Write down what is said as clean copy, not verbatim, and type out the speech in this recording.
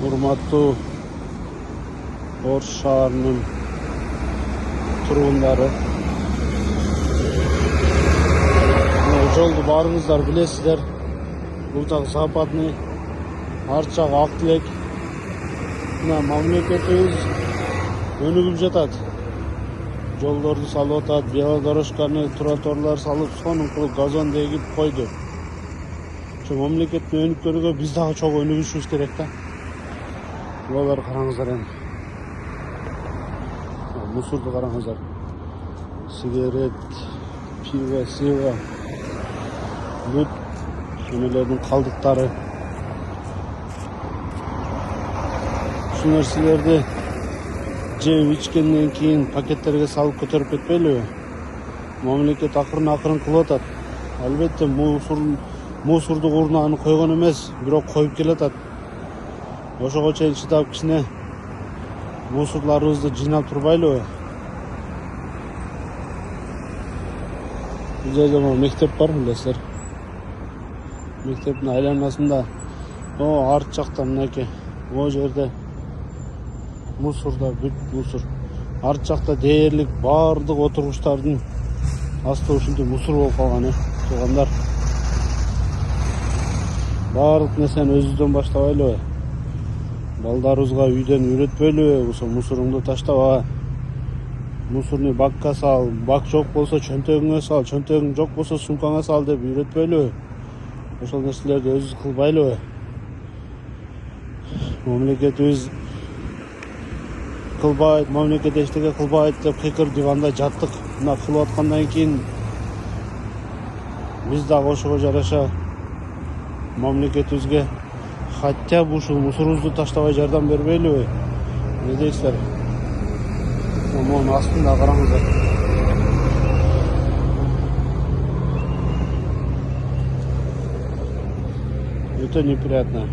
урматтуу Орус шаарынын тургундары. Жолду баарыңыздар билесиздер. Бул жак Западный, арт жак Ак Тилек. Мына мамлекетибиз өнүгүп жатат. Жолдорду салып атат, велодорожканы, тротуарлар салып, сонун кылып газон эгип койду. Ошо мамлекеттин өнүккөнүгө биз дагы чогуу өнүгүшүбүз керек да. Булар караңыздар эми. Мусорду караңыздар. Сигарет, пиво, сыйга, бут, эмелердин калдыктары. Ушул нерселерди жеп ичкенден кийин пакеттерге салып көтөрүп кетпейлиби? Мамлекет акырын кылып атат. Албетте мусордук урнына койгон эмес, бирок коюп келатат. Ошого чейин чыдап кичине мусорларыбызды жыйнап турбайлыбы? Бул жерде мектеп бар, билесиздер. Мектептин айланасында арт жакта мынакей, о жерде мусорда бүт мусор. Арт жакта дээрлик баардык отургучтардын асты ушундай мусор болуп калган, туугандар. Баардык нерсени өзүбүздөн баштабайлыбы? Балдарыбызга үйдөн үйрөтпөйлүбү? Ошо мусоруңду таштаба. Мусорный бакка сал, бак жок болсо чөнтөгүңө сал, чөнтөгүң жок болсо сумкаңа сал деп үйрөтпөйлүбү? Ошол нерселерди өзүбүз кылбайлыбы? Мамлекетибиз кылбайт, мамлекет эчтеке кылбайт деп кыйкыр диванда жаттык. Мына кылып аткандан кийин биз дагы ошого жараша мамлекетибизге хотя бы ушул мусорубузду таштабай жардам бербейлиби? Не дейсиздер? Монун астында караңыздар. Өтө неприятно.